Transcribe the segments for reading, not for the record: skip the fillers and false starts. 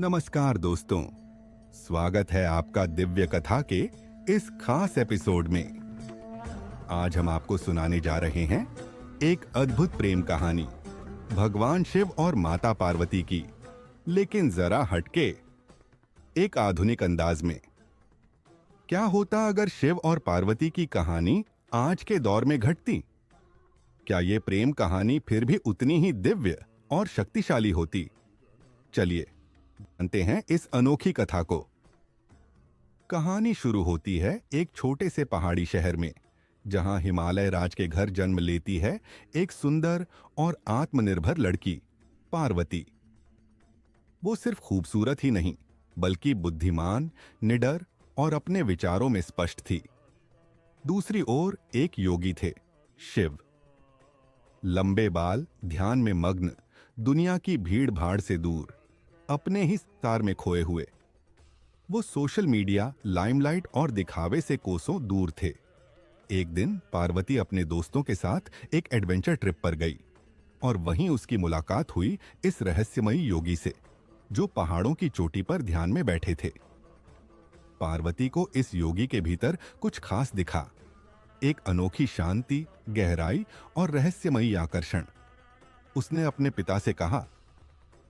नमस्कार दोस्तों, स्वागत है आपका दिव्य कथा के इस खास एपिसोड में। आज हम आपको सुनाने जा रहे हैं एक अद्भुत प्रेम कहानी भगवान शिव और माता पार्वती की, लेकिन जरा हटके, एक आधुनिक अंदाज में। क्या होता अगर शिव और पार्वती की कहानी आज के दौर में घटती? क्या ये प्रेम कहानी फिर भी उतनी ही दिव्य और शक्तिशाली होती? चलिए जानते हैं इस अनोखी कथा को। कहानी शुरू होती है एक छोटे से पहाड़ी शहर में, जहां हिमालय राज के घर जन्म लेती है एक सुंदर और आत्मनिर्भर लड़की, पार्वती। वो सिर्फ खूबसूरत ही नहीं, बल्कि बुद्धिमान, निडर और अपने विचारों में स्पष्ट थी। दूसरी ओर एक योगी थे, शिव। लंबे बाल, ध्यान में मग्न, दुनिया की भीड़ भाड़ से दूर, अपने ही संसार में खोए हुए। वो सोशल मीडिया, लाइमलाइट और दिखावे से कोसों दूर थे। एक दिन पार्वती अपने दोस्तों के साथ एक एडवेंचर ट्रिप पर गई और वहीं उसकी मुलाकात हुई इस रहस्यमयी योगी से, जो पहाड़ों की चोटी पर ध्यान में बैठे थे। पार्वती को इस योगी के भीतर कुछ खास दिखा, एक अनोखी शांति, गहराई और रहस्यमयी आकर्षण। उसने अपने पिता से कहा,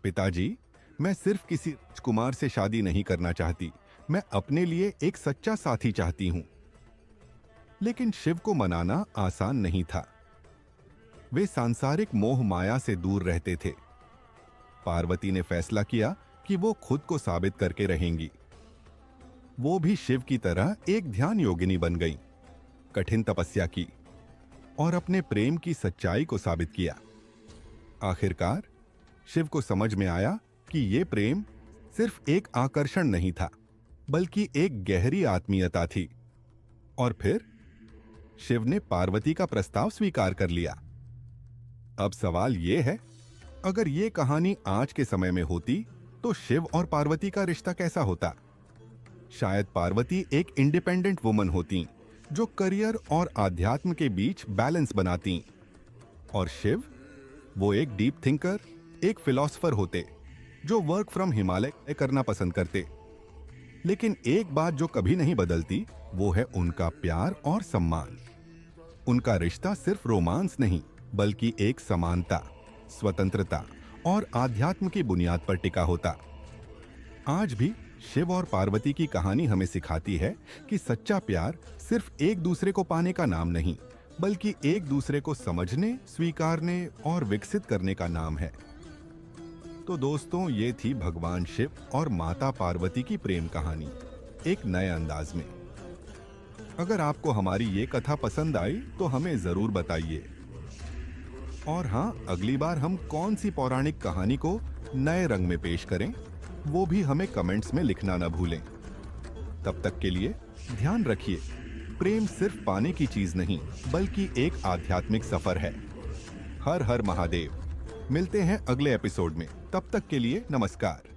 पिताजी, मैं सिर्फ किसी राजकुमार से शादी नहीं करना चाहती, मैं अपने लिए एक सच्चा साथी चाहती हूं। लेकिन शिव को मनाना आसान नहीं था। वे सांसारिक मोह माया से दूर रहते थे। पार्वती ने फैसला किया कि वो खुद को साबित करके रहेंगी। वो भी शिव की तरह एक ध्यान योगिनी बन गई, कठिन तपस्या की और अपने प्रेम की सच्चाई को साबित किया। आखिरकार शिव को समझ में आया कि ये प्रेम सिर्फ एक आकर्षण नहीं था, बल्कि एक गहरी आत्मीयता थी। और फिर शिव ने पार्वती का प्रस्ताव स्वीकार कर लिया। अब सवाल ये है, अगर ये कहानी आज के समय में होती तो शिव और पार्वती का रिश्ता कैसा होता? शायद पार्वती एक इंडिपेंडेंट वुमन होती, जो करियर और आध्यात्म के बीच बैलेंस बनाती, और शिव, वो एक डीप थिंकर, एक फिलॉसफर होते, जो वर्क फ्रॉम हिमालय करना पसंद करते। लेकिन एक बात जो कभी नहीं बदलती, वो है उनका प्यार और सम्मान। उनका रिश्ता सिर्फ रोमांस नहीं, बल्कि एक समानता, स्वतंत्रता और आध्यात्म की बुनियाद पर टिका होता। आज भी शिव और पार्वती की कहानी हमें सिखाती है कि सच्चा प्यार सिर्फ एक दूसरे को पाने का नाम नहीं, बल्कि एक दूसरे को समझने, स्वीकारने और विकसित करने का नाम है। तो दोस्तों, ये थी भगवान शिव और माता पार्वती की प्रेम कहानी, एक नए अंदाज में। अगर आपको हमारी ये कथा पसंद आई तो हमें जरूर बताइए। और हाँ, अगली बार हम कौन सी पौराणिक कहानी को नए रंग में पेश करें, वो भी हमें कमेंट्स में लिखना न भूलें। तब तक के लिए ध्यान रखिए, प्रेम सिर्फ पाने की चीज नहीं, बल्कि एक आध्यात्मिक सफर है। हर हर महादेव। मिलते हैं अगले एपिसोड में। तब तक के लिए नमस्कार।